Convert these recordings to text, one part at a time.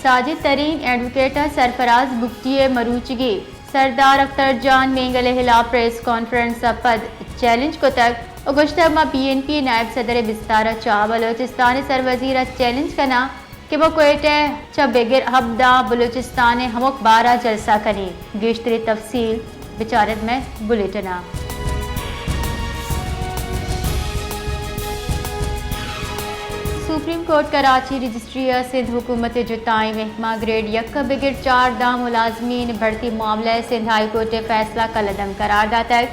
ساجد ترین ایڈوکیٹر سرفراز بگٹی مروچگی سردار اختر جان مینگل خلاف press conference پد challenge کو تک گزشتہ ماہ پی این پی نائب صدر بستارہ چاہ بلوچستان سر وزیر چیلنج کنا کہ وہ کوئٹہ چا بغیر ہبدہ بلوچستان ہمک بارہ جلسہ کنی گیشتری تفصیل بچارت میں بلیٹنا supreme court Karachi registry Sindh حکومت جتائیں محکمہ گریڈ یک بغیر 4 دا ملازمین بھرتی معاملہ سندھ ہائی کورٹ فیصلہ کلعدم قرار داتا ہے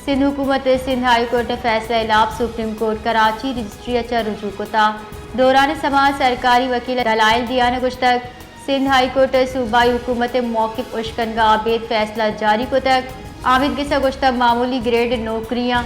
سندھ حکومت سندھ ہائی کورٹ فیصلہ خلاف سپریم کورٹ کراچی رجسٹری چا رجوع کتا دوران سماعت سرکاری وکیل دلائل دیا نے گشتک سندھ ہائی کورٹ صوبائی حکومت موقف اشکنگا آبید فیصلہ جاری کو تک عامد کے سا گشتک معمولی گریڈ نوکریاں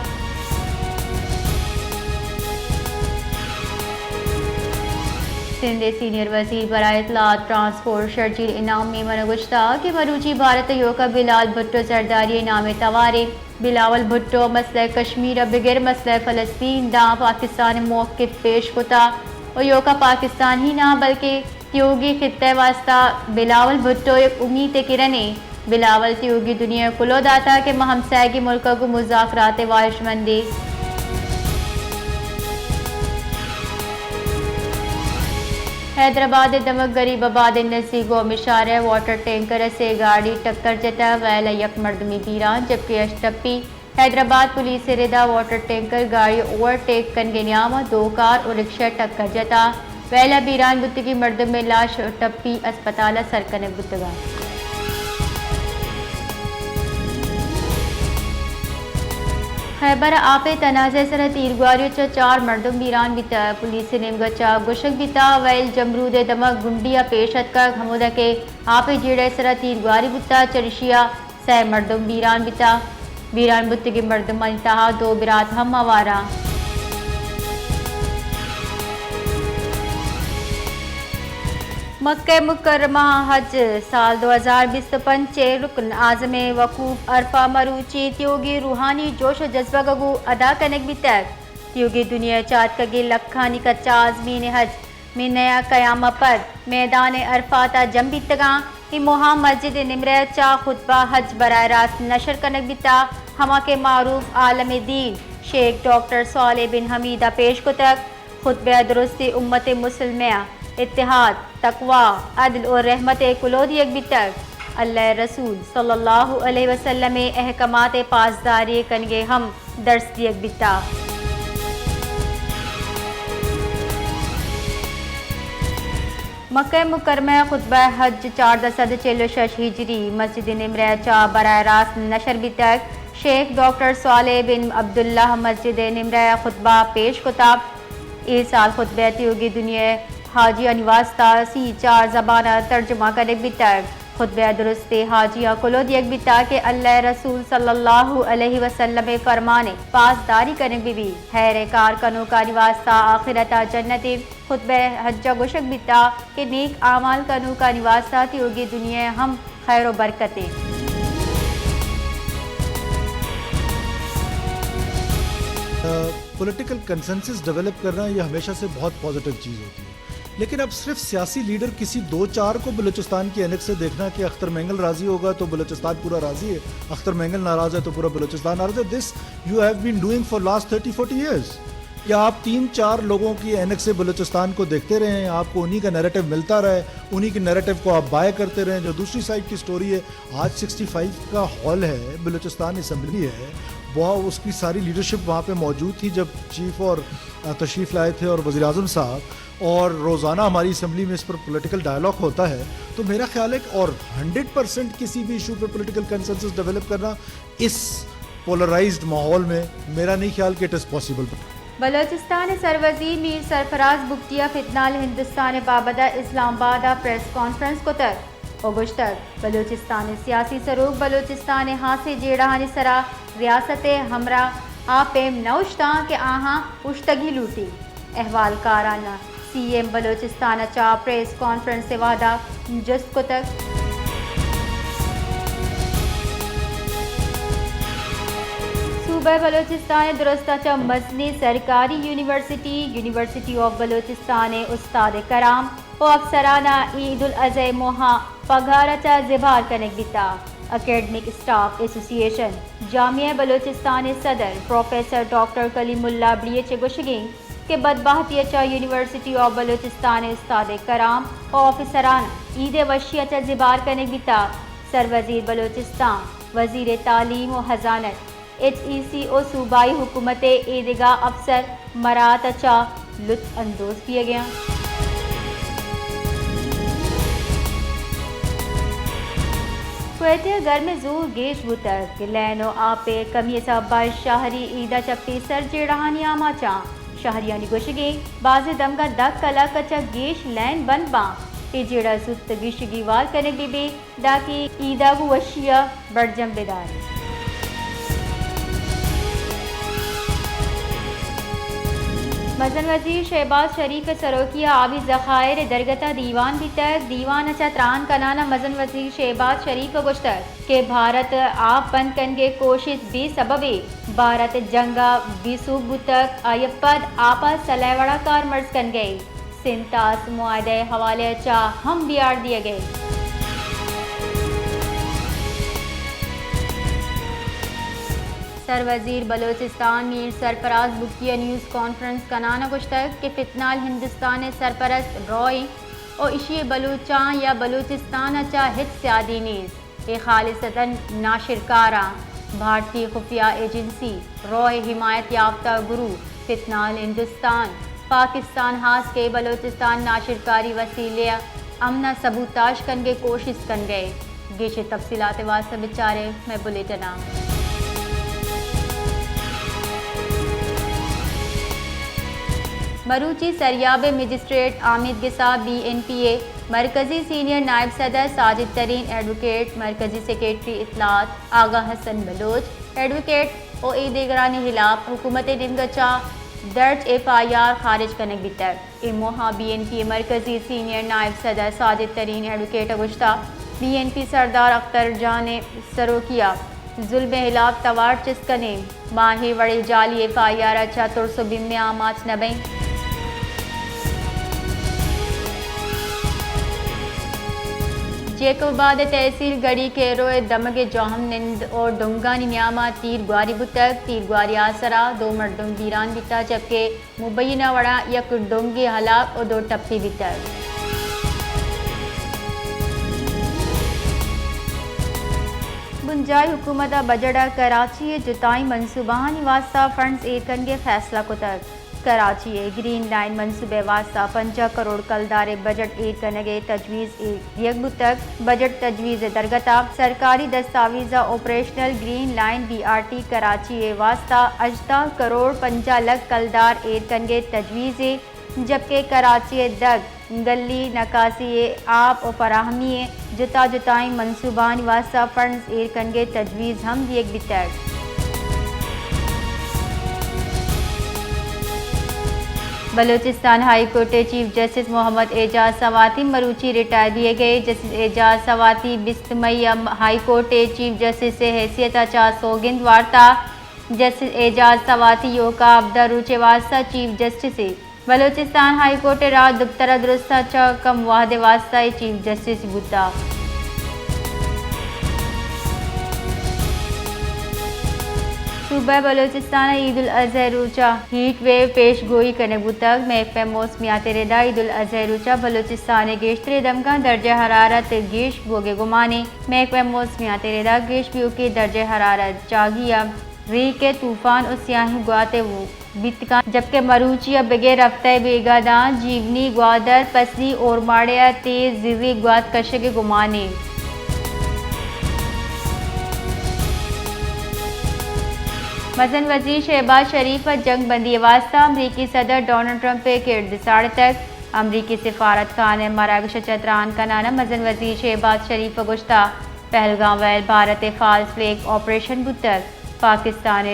سندھ سینئر وزیر برائے اطلاعات ٹرانسپورٹ شرجیل انعام میمن گشتہ کہ مروچی بھارت یوکا بلال بھٹو زرداری انعام توارے بلاول بھٹو مسئلہ کشمیر بغیر مسئلہ فلسطین دا پاکستان موقف پیش کتا اور یوکا پاکستان ہی نہ بلکہ تیوگی خطے واسطہ بلاول بھٹو ایک امید کرنے بلاول تیوگی دنیا کلو داتا کہ مہم سیگی ملک کو مذاکرات واحش مندی حیدرآباد دمک غریب آباد نزدیک مشارہ واٹر ٹینکر سے گاڑی ٹکر جتا ویلا یک مردمی بیران جبکہ اشٹپی حیدرآباد پولیس ردا واٹر ٹینکر گاڑی اوور ٹیک کن گنیام 2 کار اور رکشہ ٹکر جتا ویلا بیران بتگی مردم میں لاش ٹپی اسپتال سرکن بتگا خیبر آپ تنازع سر تیرگواری چا 4 مردم بیران بیتا پولیس نیم گچا گوشک بیتا ویل جمرود دمک گنڈیا پیشت کا ہمودہ کے آپ جیڑے سر تیرگواری بیتا چرشیا 6 مردم بیران بیتا بیران بتگی مردم انتہا 2 برات ہم موارا مکہ مکرمہ حج سال 2025 رکن اعظم وقوف عرفہ مروچی تیوگی روحانی جوش و جذبہ گگو ادا کنک بھی تک تیوگی دنیا چاہت کگی لکھانی کچا عظمین حج میں نیا قیامہ پر میدان عرفاتا جم بیتگاں اموہا مسجد نمرہ چا خطبہ حج براہ راست نشر کنک بیتا ہما کے معروف عالم دین شیخ ڈاکٹر صالح بن حمیدہ پیش کو تک خطبہ درستی امت مسلمیہ اتحاد تقوی عدل اور رحمت کلود یک بھی تک اللہ رسول صلی اللہ علیہ وسلم احکامات پاسداری کنگے ہم درس دیک بیتا مکہ مکرمہ خطبہ حج 1446 ہجری مسجد نمرہ چا براہ راست نشر بھی تک شیخ ڈاکٹر صالح بن عبداللہ مسجد نمرہ خطبہ پیش کتاب اس سال خطبہ تیوگی دنیا حاجیہ نواستا سی 4 زبانہ ترجمہ کرنے بھی تک خطبہ درست حاجیہ کلود یک بھی کہ اللہ رسول صلی اللہ علیہ وسلم فرمانے پاسداری کرنے بھی خیر کار کنو کا نواستا آخرتا جنتی خطبہ حجہ گوشک بھی کہ نیک اعمال کنو کا نواستا تیوگی دنیا ہم خیر و برکتیں پولیٹیکل کنسنسس ڈیولپ کرنا یہ ہمیشہ سے بہت پازیٹیو چیز ہوتی ہے لیکن اب صرف سیاسی لیڈر کسی 2-4 کو بلوچستان کی اینک سے دیکھنا کہ اختر مینگل راضی ہوگا تو بلوچستان پورا راضی ہے اختر مینگل ناراض ہے تو پورا بلوچستان ناراض ہے دس you have been doing for last 30-40 years یا آپ 3-4 لوگوں کی اینک سے بلوچستان کو دیکھتے رہیں آپ کو انہی کا نیریٹو ملتا رہے انہی کے نیریٹو کو آپ بائے کرتے رہیں جو دوسری سائڈ کی سٹوری ہے آج 65 کا ہال ہے بلوچستان اسمبلی ہے وہ اس کی ساری لیڈرشپ وہاں پہ موجود تھی جب چیف اور تشریف لائے تھے اور وزیر اعظم صاحب اور روزانہ ہماری اسمبلی میں اس پر پولیٹیکل ڈائلاگ ہوتا ہے تو میرا خیال ہے کہ اور 100% کسی بھی ایشو پہ پولیٹیکل کنسنسس ڈیولپ کرنا اس پولرائزڈ ماحول میں میرا نہیں خیال کہ اٹ از پاسبل. بلوچستان سروزیر میر سرفراز بگٹیا فتنال ہندوستان بابدہ اسلام آباد پریس کانفرنس کو تک اگست تک بلوچستان سیاسی سروگ بلوچستان ہاں سے جیڑہانی سرا ریاست ہمراہ آپیم نوشتاں کہ آہاں اشتگی لوٹی احوال کارانہ سی ایم بلوچستان چا پریس کانفرنس سے وعدہ جست کو تک صوبہ بلوچستان درستہ مزنی سرکاری یونیورسٹی آف بلوچستان استاد کرام و افسرانہ عید الاضحی موہا پگھارچا زبار کنک بیتا اکیڈمک اسٹاف ایسوسی ایشن جامعہ بلوچستان صدر پروفیسر ڈاکٹر کلیم اللہ بڑیچ گوشگین کہ بدبختی اچا یونیورسٹی آف بلوچستان استاد کرام و افسران عید وشی اچا زبار کنک بیتا سر وزیر بلوچستان وزیر تعلیم و خزانت HEC و صوبائی حکومت عیدگاہ افسر مرات اچا لطف اندوز کیا گیا۔ کوئٹہ گھر میں زور گیش بوتر کہ لین و آپے کمی سبا شہری عیدہ چپی سر جیڑہانی آما چاں شہریانی گوشگی باز دمگا دک کلا کچا گیش لین بند باں ای جیڑا زت گیشگی وال کنے بی داکی عیدہ گو وشیہ بڑجم بیداری۔ مزن وزیر شہباز شریف سروکیہ آبی ذخائر درگتہ دیوان بھی تک دیوان اچھا تران کنانا مزن وزیر شہباز شریف گوشتر کہ بھارت آپ بند کنگے کوشش بھی سببی بھارت جنگا بھی صوب تک آیپد آپا سلیوڑا کار مرز کن گئی سنتاس معاہدے حوالے اچھا ہم بیار دیے گئے۔ سر وزیر بلوچستان میر سرفراز بکیا نیوز کانفرنس کنانا گشتگ کہ فتنال ہندوستان سرپرست روئی اور اشی بلوچاں یا بلوچستان اچا ہت سیادی نیز اے خالصتاً ناشرکارہ بھارتی خفیہ ایجنسی روئے حمایت یافتہ گرو فتنال ہندوستان پاکستان ہاس کے بلوچستان ناشرکاری وسیلے امنہ سبوتاش کنگے کوشش کن گئے گیش تفصیلات واسطہ بچارے میں بلیٹنا۔ مروچی سریاب مجسٹریٹ عامد گسا BNPA مرکزی سینئر نائب صدر ساجد ترین ایڈوکیٹ مرکزی سیکریٹری اطلاعات آغا حسن بلوچ ایڈوکیٹ او دیگرانی خلاف حکومت ڈنگچا درج FIR خارج کنک بیتر اموہا BNPA مرکزی سینئر نائب صدر ساجد ترین ایڈوکیٹ گشتہ BNP سردار اختر جان سروکیہ ظلم خلاف توار چسکنے ماہی وڑی جعلی FIR اچھا ترسو بیم آماچ نبیں۔ جیکوباد تحصیل گڑی کے روئے دمگ جوہم نند اور ڈنگانی نیاما تیر گواری بتک تیر گواری آسرا دو مردم ویران بیتا جبکہ مبینہ وڑا یک ڈنگی ہلاک اور دو ٹپی بیتر۔ بنجائی حکومت بجٹ کراچی جتائی منصوبانی واسطہ فنڈز ایک کنگے فیصلہ کو تک کراچی گرین لائن منصوبے واسطہ 50 کروڑ کلدار بجٹ ایک کنگے تجویز یک بتک بجٹ تجویز درگتا سرکاری دستاویزہ operational green line BRT Karachi واسطہ 18 کروڑ 50 لاکھ کلدار ایک کنگے تجویز جبکہ کراچی دگ گلی نکاسی آب و فراہمی جتائی منصوبانی واسطہ فنڈز ایک کنگے تجویز ہم یک بتک۔ Balochistan high court chief justice Muhammad Ejaz Swati مروچی ریٹائر دیے گئے۔ جسٹس اعجاز سواتی 20 مئی ہائی کورٹ چیف جسٹس سے حیثیت اچا سوگند وارتا جسٹس اعجاز سواتی یوکا عبدہ روچے واسطہ chief justice Balochistan high court رات دکترہ درستہ چا کم واحد واسطہ چیف جسٹس بوتا۔ صوبہ بلوچستان عید الاضحی روچہ ہیٹ ویو پیش گوئی کرنے بتک محکمہ موسمیات ردا عید الاضحی روچہ بلوچستان گیشتر دمگاں درجہ حرارت گیش بوگے گمانے محکمہ موسمیات ردا گیش بیو کے درجہ حرارت جاگیا ری کے طوفان اور سیاہی گواتے وہ بیتکاں جبکہ مروچیا بغیر رفتہ بیگاداں جیونی گوادر پسری اور ماڑیا تیز زیزی گواد کشے گمانے۔ مزن وزیر شہباز شریف جنگ بندی واسطہ امریکی صدر ڈونلڈ ٹرمپ کے ارد ساڑھ تک امریکی سفارت خانہ مراکش چتران کنانا مزن وزیر شہباز شریف گشتہ پہلگام ویل بھارت فالس فلیگ آپریشن بتک پاکستان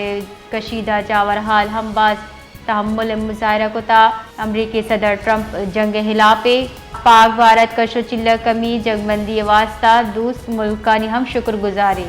کشیدہ جاور حال ہم باز تحمل مظاہرہ کتا امریکی صدر ٹرمپ جنگ خلاف پاک بھارت کشو چلہ کمی جنگ بندی واسطہ دوست ملکانی ہم شکر گزاری۔